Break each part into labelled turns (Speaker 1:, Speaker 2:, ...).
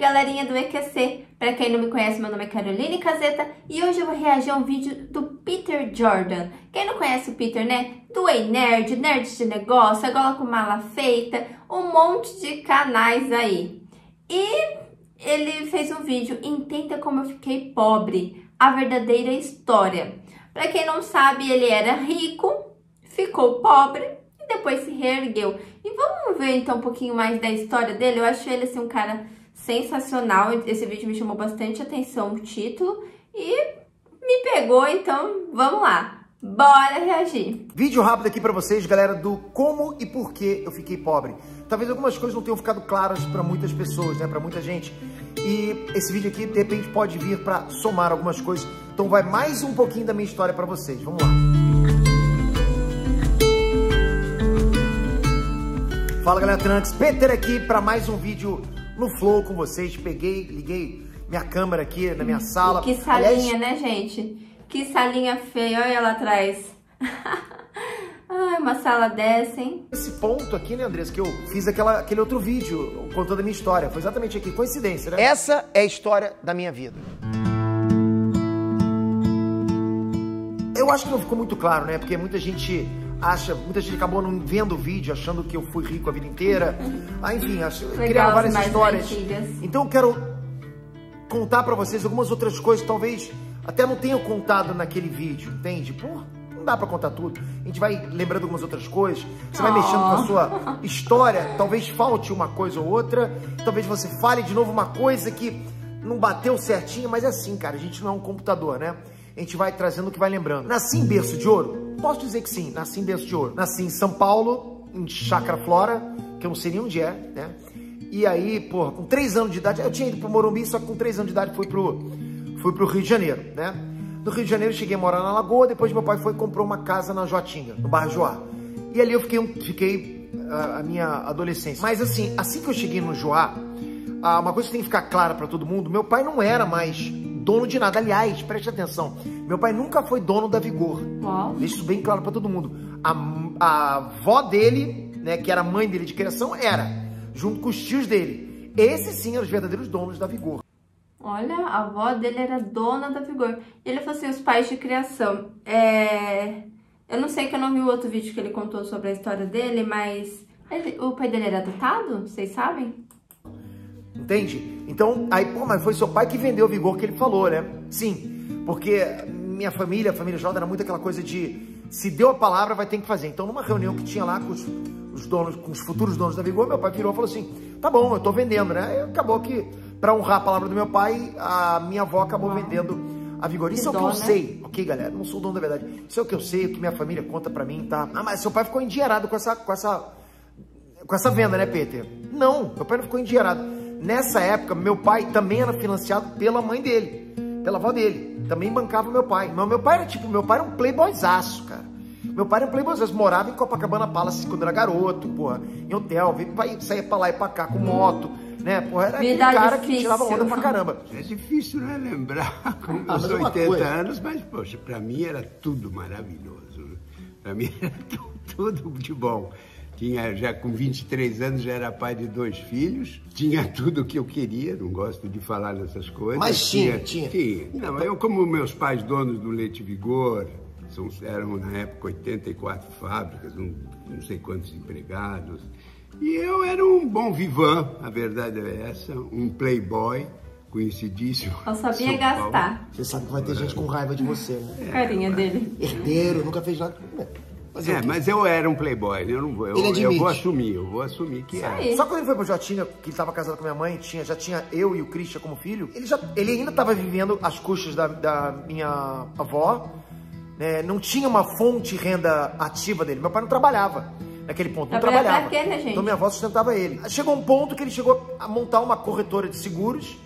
Speaker 1: galerinha do EQC! Para quem não me conhece, meu nome é Caroline Caseta e hoje eu vou reagir a um vídeo do Peter Jordan. Quem não conhece o Peter, né? Do Ei Nerd, Nerd de Negócio, Agora com Mala Feita, um monte de canais aí. E ele fez um vídeo, Entenda Como Eu Fiquei Pobre, a verdadeira história. Para quem não sabe, ele era rico, ficou pobre e depois se reergueu. E vamos ver então um pouquinho mais da história dele. Eu acho ele assim um cara sensacional. Esse vídeo me chamou bastante atenção, o título, e me pegou, então vamos lá. Bora reagir.
Speaker 2: Vídeo rápido aqui pra vocês, galera, do como e por que eu fiquei pobre. Talvez algumas coisas não tenham ficado claras pra muitas pessoas, né, pra muita gente. E esse vídeo aqui, de repente, pode vir pra somar algumas coisas. Então vai mais um pouquinho da minha história pra vocês. Vamos lá. Fala, galera, Trunks. Peter aqui pra mais um vídeo no Flow com vocês. Liguei minha câmera aqui na minha sala.
Speaker 1: Que salinha, né, gente? Que salinha feia, olha lá atrás. Ai, uma sala dessa, hein?
Speaker 2: Esse ponto aqui, né, Andressa, que eu fiz aquele outro vídeo contando a minha história. Foi exatamente aqui, coincidência, né? Essa é a história da minha vida. Eu acho que não ficou muito claro, né? Porque muita gente acabou não vendo o vídeo, achando que eu fui rico a vida inteira. Enfim, criaram várias histórias. Então eu quero contar pra vocês algumas outras coisas que talvez até não tenho contado naquele vídeo, entende? Não dá pra contar tudo. A gente vai lembrando algumas outras coisas. Você vai mexendo com a sua história. Talvez falte uma coisa ou outra. Talvez você fale de novo uma coisa que não bateu certinho. Mas é assim, cara. A gente não é um computador, né? A gente vai trazendo o que vai lembrando. Nasci em berço de ouro? Posso dizer que sim. Nasci em berço de ouro. Nasci em São Paulo, em Chácara Flora, que eu não sei nem onde é, né? E aí, porra, com 3 anos de idade... Eu tinha ido pro Morumbi, só que com 3 anos de idade fui pro Rio de Janeiro, né? No Rio de Janeiro cheguei a morar na Lagoa, depois meu pai foi e comprou uma casa na Joatinga, no bairro Joá. E ali eu fiquei a minha adolescência. Mas assim que eu cheguei no Joá, uma coisa que tem que ficar clara pra todo mundo, meu pai não era mais dono de nada. Aliás, preste atenção, meu pai nunca foi dono da Vigor.
Speaker 1: Uau.
Speaker 2: Deixa isso bem claro pra todo mundo. A avó dele, né, que era a mãe dele de criação, junto com os tios dele. Esses sim eram os verdadeiros donos da Vigor.
Speaker 1: Olha, a avó dele era dona da Vigor. E ele falou assim, os pais de criação. Eu não sei, que eu não vi o outro vídeo que ele contou sobre a história dele, mas o pai dele era adotado? Vocês sabem?
Speaker 2: Entende? Então, aí, pô, mas foi seu pai que vendeu o Vigor que ele falou, né? Sim, porque minha família, a família Jordan, era muito aquela coisa de se deu a palavra, vai ter que fazer. Então, numa reunião que tinha lá com os donos, com os futuros donos da Vigor, meu pai virou e falou assim, tá bom, eu tô vendendo, né? E acabou que, pra honrar a palavra do meu pai, a minha avó acabou vendendo a Vigor. Isso é o que eu sei, ok, galera? Não sou o dono da verdade. Isso é o que eu sei, o que minha família conta pra mim, tá? Mas seu pai ficou endinheirado com essa venda, né, Peter? Não, meu pai não ficou endinheirado. Nessa época, meu pai também era financiado pela mãe dele, pela avó dele. Também bancava meu pai. Meu pai era um playboyzaço, cara. Meu pai era um playboyzaço, morava em Copacabana Palace quando era garoto, porra, em hotel, saía pra lá e pra cá com moto, né, porra, era aquele cara que tirava onda pra caramba.
Speaker 3: É difícil, né, lembrar com os 80 anos, mas, poxa, pra mim era tudo maravilhoso. Pra mim era tudo de bom. Já com 23 anos já era pai de 2 filhos, tinha tudo o que eu queria, não gosto de falar nessas coisas.
Speaker 2: Mas tinha.
Speaker 3: Não, eu como meus pais donos do Leite Vigor, eram na época 84 fábricas, não sei quantos empregados, e eu era um bom vivan, a verdade é essa, um playboy, conhecidíssimo.
Speaker 1: Eu sabia gastar.
Speaker 2: Você sabe que vai ter gente com raiva de você, né?
Speaker 1: Carinha dele.
Speaker 2: Herdeiro, nunca fez nada.
Speaker 3: Mas eu era um playboy, eu vou assumir que era.
Speaker 2: Só quando ele foi pro Jotinha, que ele tava casado com minha mãe, já tinha eu e o Christian como filho, ele ainda tava vivendo as custas da minha avó, né? Não tinha uma fonte de renda ativa dele. Meu pai não trabalhava naquele ponto, não trabalhava.
Speaker 1: Pra quê, né, gente?
Speaker 2: Então minha avó sustentava ele. Chegou um ponto que ele chegou a montar uma corretora de seguros,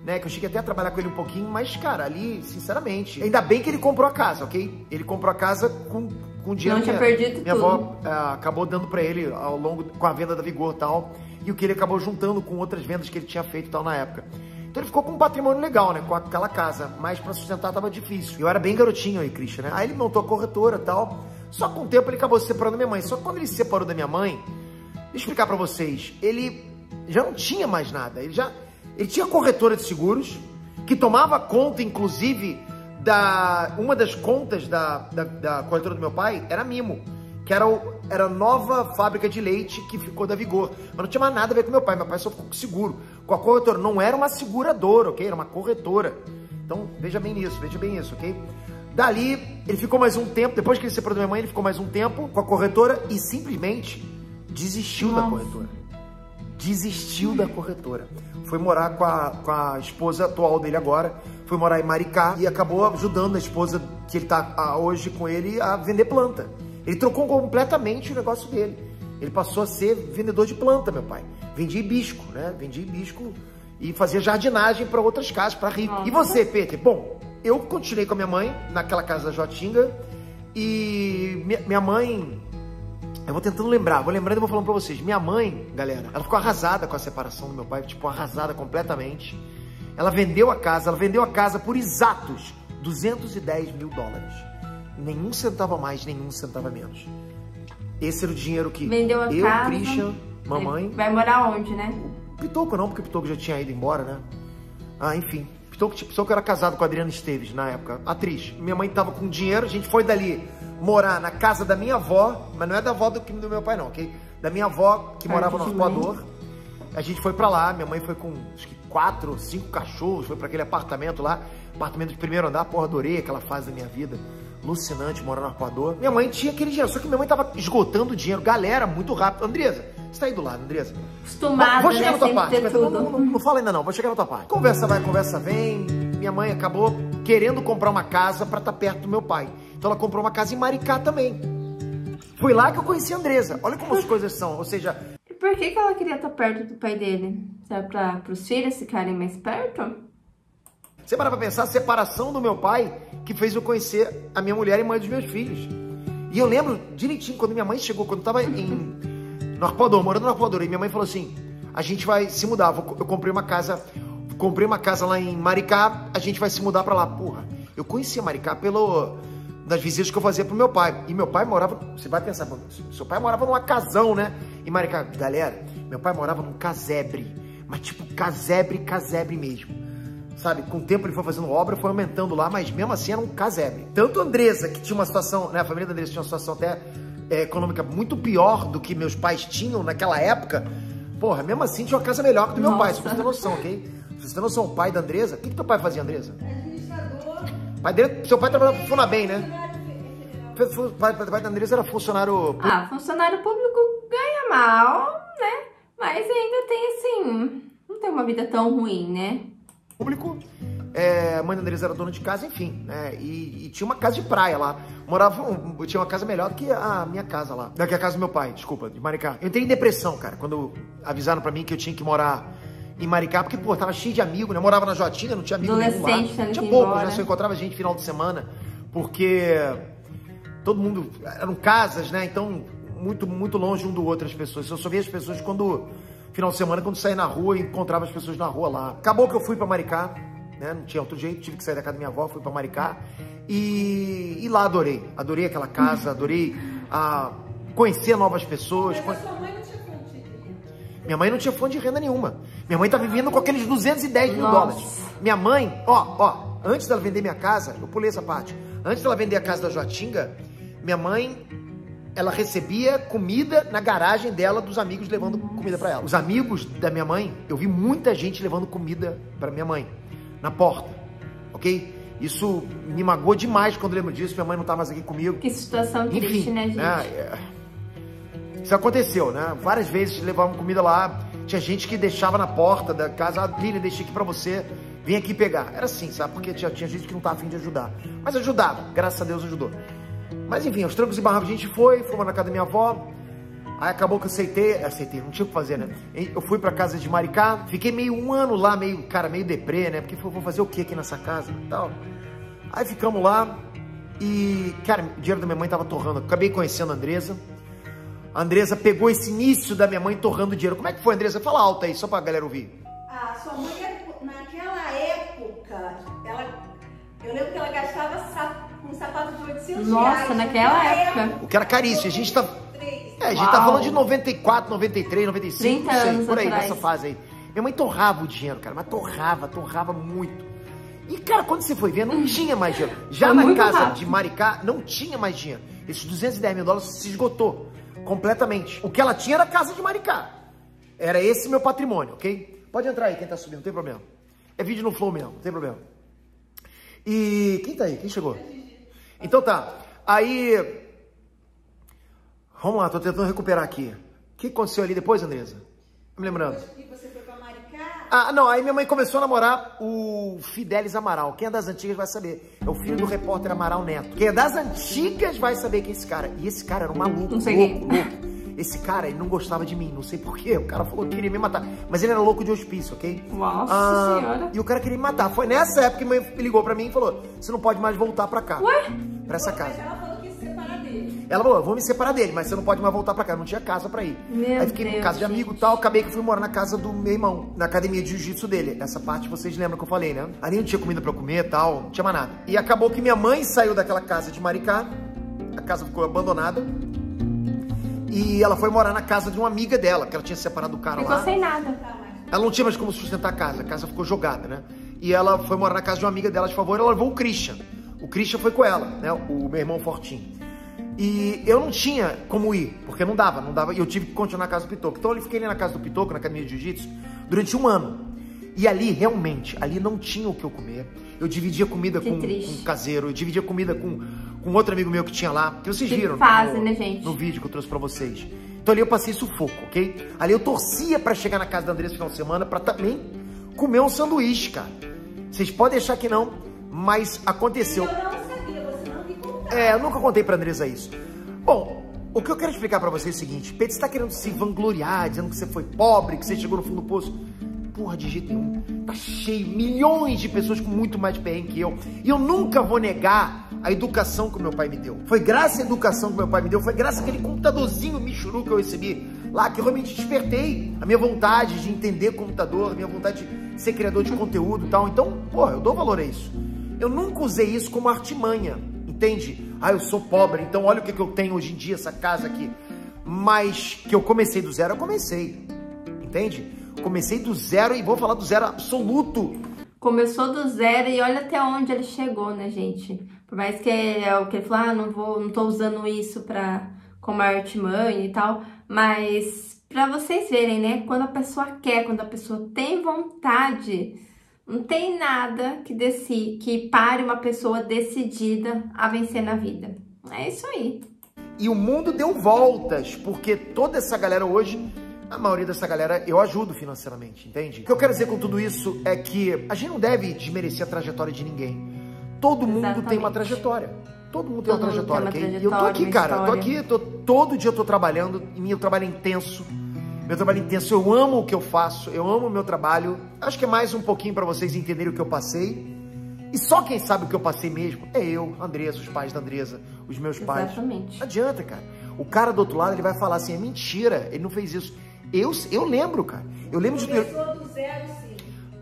Speaker 2: né, que eu cheguei até a trabalhar com ele um pouquinho, mas, cara, ali, sinceramente, ainda bem que ele comprou a casa, ok? Ele comprou a casa com dinheiro.
Speaker 1: Não tinha perdido tudo.
Speaker 2: Minha avó acabou dando pra ele com a venda da Vigor e tal, e o que ele acabou juntando com outras vendas que ele tinha feito e tal na época. Então ele ficou com um patrimônio legal, né, com aquela casa, mas pra sustentar tava difícil. Eu era bem garotinho aí, Christian, né? Aí ele montou a corretora e tal, só com o tempo ele acabou se separando da minha mãe. Só que quando ele se separou da minha mãe, deixa eu explicar pra vocês, ele já não tinha mais nada, ele já Ele tinha corretora de seguros, que tomava conta, inclusive, uma das contas da corretora do meu pai, era Mimo, que era a nova fábrica de leite que ficou da Vigor. Mas não tinha mais nada a ver com meu pai só ficou com seguro, com a corretora. Não era uma seguradora, ok? Era uma corretora. Então, veja bem isso, ok? Dali, ele ficou mais um tempo, depois que ele se separou da minha mãe, ele ficou mais um tempo com a corretora e simplesmente desistiu da corretora. Desistiu da corretora. Foi morar com a esposa atual dele agora, foi morar em Maricá e acabou ajudando a esposa que ele tá hoje com ele a vender planta. Ele trocou completamente o negócio dele. Ele passou a ser vendedor de planta, meu pai. Vendia hibisco, né? Vendia hibisco e fazia jardinagem para outras casas, para rico. E você, Peter? Bom, eu continuei com a minha mãe naquela casa da Jotinga e minha mãe... Eu vou tentando lembrar, vou lembrando e vou falando pra vocês. Minha mãe, galera, ela ficou arrasada com a separação do meu pai, tipo, arrasada completamente. Ela vendeu a casa por exatos $210 mil. Nenhum centavo a mais, nenhum centavo a menos. Esse era o dinheiro que
Speaker 1: vendeu a
Speaker 2: eu,
Speaker 1: casa,
Speaker 2: Christian, mamãe...
Speaker 1: Vai morar onde, né?
Speaker 2: Pitoco não, porque o Pitoco já tinha ido embora, né? Ah, enfim. Pitoco era casado com a Adriana Esteves na época, atriz. Minha mãe tava com dinheiro, a gente foi dali morar na casa da minha avó, mas não é da avó do meu pai não, ok? Da minha avó, que morava no Arpoador. A gente foi pra lá, minha mãe foi com, acho que 4 ou 5 cachorros, foi pra aquele apartamento lá, apartamento de primeiro andar, porra, adorei aquela fase da minha vida. Alucinante, morar no Arpoador. Minha mãe tinha aquele dinheiro, só que minha mãe tava esgotando o dinheiro, galera, muito rápido. Andresa, você tá aí do lado, Andresa?
Speaker 1: Acostumada,
Speaker 2: vou chegar
Speaker 1: né,
Speaker 2: na tua parte,
Speaker 1: não
Speaker 2: fala ainda não, vou chegar na tua parte. Conversa vai, conversa vem, minha mãe acabou querendo comprar uma casa pra estar perto do meu pai. Então ela comprou uma casa em Maricá também. Foi lá que eu conheci a Andresa. Olha como as coisas são, ou seja...
Speaker 1: E por que ela queria estar perto do pai dele? Será para os filhos ficarem mais perto?
Speaker 2: Você para pra pensar, a separação do meu pai que fez eu conhecer a minha mulher e mãe dos meus filhos. E eu lembro direitinho, quando minha mãe chegou, quando eu tava no Arpoador, morando no Arpoador, e minha mãe falou assim, a gente vai se mudar, eu comprei uma casa lá em Maricá, a gente vai se mudar pra lá. Porra, eu conhecia Maricá das visitas que eu fazia pro meu pai. E meu pai morava, você vai pensar, seu pai morava numa casão, né? Em Maricá. Galera, meu pai morava num casebre, mas tipo casebre mesmo. Sabe, com o tempo ele foi fazendo obra, foi aumentando lá, mas mesmo assim era um casebre. Tanto a Andresa, que tinha uma situação, né? A família da Andresa tinha uma situação até econômica muito pior do que meus pais tinham naquela época. Porra, mesmo assim tinha uma casa melhor que do meu pai, se você tem noção, ok? Se você tem noção, o pai da Andresa, o que teu pai fazia, Andresa? Seu pai trabalhava no Funabem, né? O pai da Andresa era funcionário público.
Speaker 1: Ah, funcionário público ganha mal, né? Mas ainda tem assim, não tem uma vida tão ruim, né?
Speaker 2: Público, a mãe da Andresa era dona de casa, enfim, né? E tinha uma casa de praia lá. Tinha uma casa melhor do que a minha casa lá. Do que a casa do meu pai, desculpa, de Maricá. Eu entrei em depressão, cara, quando avisaram pra mim que eu tinha que morar em Maricá, porque, pô, tava cheio de amigos, né? Eu morava na Jotinga, não tinha amigo nenhum lá. Tinha poucos, né? Só encontrava gente final de semana, porque todo mundo, eram casas, né? Então, muito longe um do outro as pessoas. Eu só via as pessoas final de semana, quando saía na rua e encontrava as pessoas na rua lá. Acabou que eu fui pra Maricá, né? Não tinha outro jeito, tive que sair da casa da minha avó, fui pra Maricá. E lá adorei aquela casa, adorei conhecer novas pessoas. Mas a sua mãe não tinha fonte de renda? Minha mãe não tinha fonte de renda nenhuma. Minha mãe tá vivendo com aqueles $210 mil. Minha mãe, antes dela vender minha casa, eu pulei essa parte, antes dela vender a casa da Jotinga, minha mãe, ela recebia comida na garagem dela dos amigos levando comida pra ela. Os amigos da minha mãe, eu vi muita gente levando comida pra minha mãe, na porta, ok? Isso me magoou demais quando eu lembro disso, minha mãe não tá mais aqui comigo. Que
Speaker 1: situação triste, né, gente?
Speaker 2: Isso aconteceu, né? Várias vezes levavam comida lá, tinha gente que deixava na porta da casa, Lília, deixei aqui pra você, vem aqui pegar. Era assim, sabe? Porque tinha gente que não tava a fim de ajudar. Mas ajudava, graças a Deus ajudou. Mas enfim, aos trancos e barrancos a gente foi na casa da minha avó. Aí acabou que eu aceitei, não tinha o que fazer, né? Eu fui pra casa de Maricá, fiquei meio um ano lá, meio deprê, né? Porque vou fazer o que aqui nessa casa e tal. Aí ficamos lá e, cara, o dinheiro da minha mãe tava torrando. Acabei conhecendo a Andresa. A Andresa pegou esse início da minha mãe torrando dinheiro. Como é que foi, Andresa? Fala alto aí, só pra galera ouvir.
Speaker 4: Ah, sua mãe, naquela época, eu lembro que ela gastava um sapato de $800.
Speaker 1: Nossa, naquela época.
Speaker 2: O que era caríssimo. A gente tá falando de 94, 93, 95,
Speaker 1: 30
Speaker 2: não sei,
Speaker 1: anos
Speaker 2: por aí,
Speaker 1: atrás.
Speaker 2: nessa fase aí. Minha mãe torrava o dinheiro, cara, mas torrava muito. E, cara, quando você foi ver, não tinha mais dinheiro. Já na casa de Maricá, não tinha mais dinheiro. Esses 210 mil dólares se esgotou completamente. O que ela tinha era a casa de Maricá. Era esse meu patrimônio, ok? Pode entrar aí, quem tá subindo, não tem problema. É vídeo no Flow mesmo, não tem problema. E quem tá aí? Quem chegou? Então tá. Aí... Vamos lá, tô tentando recuperar aqui. O que aconteceu ali depois, Andresa? Tô me lembrando.
Speaker 4: Que você foi pra Maricá?
Speaker 2: Ah, não, aí minha mãe começou a namorar o Fidelis Amaral. Quem é das antigas vai saber. É o filho do repórter Amaral Neto. Quem é das antigas vai saber quem é esse cara. E esse cara era um maluco, louco. Esse cara, ele não gostava de mim, não sei porquê. O cara falou que queria me matar. Mas ele era louco de hospício, ok?
Speaker 1: Nossa senhora.
Speaker 2: E o cara queria me matar. Foi nessa época que minha mãe ligou pra mim e falou: você não pode mais voltar pra cá.
Speaker 1: Ué?
Speaker 2: Pra essa casa.
Speaker 4: Mas ela falou que ia se separar dele.
Speaker 2: Ela falou: eu vou me separar dele, mas você não pode mais voltar pra cá. Não tinha casa pra ir. Aí fiquei em casa de amigo e tal. Acabei que fui morar na casa do meu irmão, na academia de jiu-jitsu dele. Essa parte vocês lembram que eu falei, né? Ali não tinha comida pra comer e tal, não tinha mais nada. E acabou que minha mãe saiu daquela casa de Maricá. A casa ficou abandonada. E ela foi morar na casa de uma amiga dela, que ela tinha separado do cara lá.
Speaker 1: Ficou sem nada.
Speaker 2: Ela não tinha mais como sustentar a casa ficou jogada, né? E ela foi morar na casa de uma amiga dela de favor, ela levou o Christian. O Christian foi com ela, né? O meu irmão fortinho. E eu não tinha como ir, porque não dava. E eu tive que continuar na casa do Pitoco. Então eu fiquei ali na casa do Pitoco, na academia de jiu-jitsu, durante 1 ano. E ali, realmente, ali não tinha o que eu comer. Eu dividia comida com um caseiro, eu dividia comida com outro amigo meu que tinha lá, que vocês viram
Speaker 1: né, gente?
Speaker 2: No vídeo que eu trouxe pra vocês. Então ali eu passei sufoco, ok? Ali eu torcia pra chegar na casa da Andressa no final de semana pra também comer um sanduíche, cara. Vocês podem achar que não, mas aconteceu.
Speaker 4: Eu não sabia, você não me contou.
Speaker 2: Eu nunca contei pra Andressa isso. Bom, o que eu quero explicar pra vocês é o seguinte: Pedro, você tá querendo se vangloriar, dizendo que você foi pobre, que você chegou no fundo do poço. Porra, de jeito nenhum. Tá cheio, milhões de pessoas com muito mais perrengue que eu. E eu nunca vou negar a educação que o meu pai me deu. Foi graças à educação que meu pai me deu, foi graças àquele computadorzinho michuru que eu recebi lá, que eu realmente despertei a minha vontade de entender computador, a minha vontade de ser criador de conteúdo e tal. Então, porra, eu dou valor a isso. Eu nunca usei isso como artimanha, entende? Eu sou pobre, então olha o que eu tenho hoje em dia, essa casa aqui. Mas que eu comecei do zero, eu comecei, entende? Comecei do zero e vou falar do zero absoluto.
Speaker 1: Começou do zero e olha até onde ele chegou, né, gente? Por mais que é o que ele falou, não tô usando isso como artimanha e tal, mas pra vocês verem, né, quando a pessoa quer, quando a pessoa tem vontade, não tem nada que pare uma pessoa decidida a vencer na vida. É isso aí.
Speaker 2: E o mundo deu voltas, porque toda essa galera hoje, a maioria dessa galera, eu ajudo financeiramente, entende? O que eu quero dizer com tudo isso é que a gente não deve desmerecer a trajetória de ninguém. Todo mundo tem uma trajetória. Todo mundo tem uma trajetória, ok? E eu tô aqui, cara. Todo dia eu tô trabalhando. E meu trabalho é intenso. Meu trabalho é intenso. Eu amo o que eu faço. Eu amo o meu trabalho. Acho que é mais um pouquinho pra vocês entenderem o que eu passei. E só quem sabe o que eu passei mesmo é eu, Andressa, os pais da Andressa, os meus pais.
Speaker 1: Exatamente.
Speaker 2: Não adianta, cara. O cara do outro lado, ele vai falar assim, é mentira. Ele não fez isso. Eu lembro, cara. Eu lembro de...
Speaker 4: Começou do zero, sim.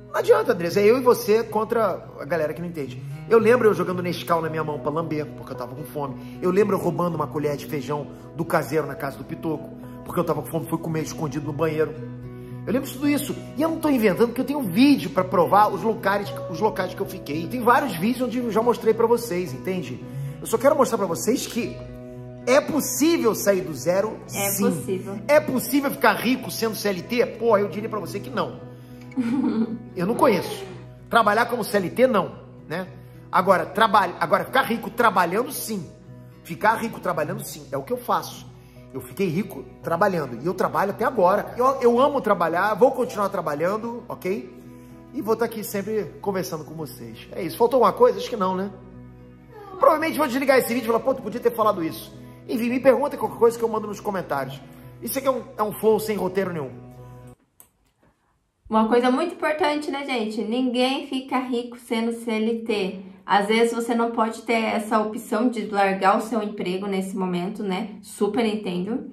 Speaker 2: Não adianta, Andressa. É eu e você contra a galera que não entende. Eu lembro eu jogando Nescau na minha mão pra lamber, porque eu tava com fome. Eu lembro eu roubando uma colher de feijão do caseiro na casa do Pitoco, porque eu tava com fome, fui comer escondido no banheiro. Eu lembro de tudo isso. E eu não tô inventando, porque eu tenho um vídeo pra provar os locais que eu fiquei. Tem vários vídeos onde eu já mostrei pra vocês, entende? Eu só quero mostrar pra vocês que é possível sair do zero, sim.
Speaker 1: É possível.
Speaker 2: É possível ficar rico sendo CLT? Pô, eu diria pra você que não. Eu não conheço. Trabalhar como CLT, não, né? Agora, ficar rico trabalhando, sim. Ficar rico trabalhando, sim. É o que eu faço. Eu fiquei rico trabalhando. E eu trabalho até agora. Eu amo trabalhar, vou continuar trabalhando, ok? E vou estar aqui sempre conversando com vocês. É isso. Faltou alguma coisa? Acho que não, né? Provavelmente vou desligar esse vídeo e falar, pô, tu podia ter falado isso. Enfim, me pergunta qualquer coisa que eu mando nos comentários. Isso aqui é um flow sem roteiro nenhum.
Speaker 1: Uma coisa muito importante, né, gente? Ninguém fica rico sendo CLT. Às vezes você não pode ter essa opção de largar o seu emprego nesse momento, né? Super entendo.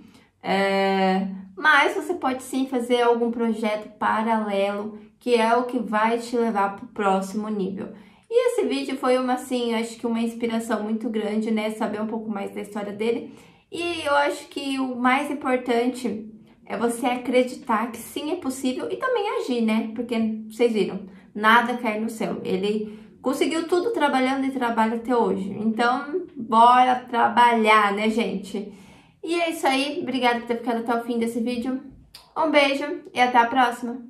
Speaker 1: Mas você pode sim fazer algum projeto paralelo, que é o que vai te levar para o próximo nível. E esse vídeo foi acho que uma inspiração muito grande, né? Saber um pouco mais da história dele. E eu acho que o mais importante é você acreditar que sim, é possível e também agir, né? Porque, vocês viram, nada cai no céu. Ele conseguiu tudo trabalhando e trabalha até hoje. Então, bora trabalhar, né, gente? E é isso aí. Obrigada por ter ficado até o fim desse vídeo. Um beijo e até a próxima.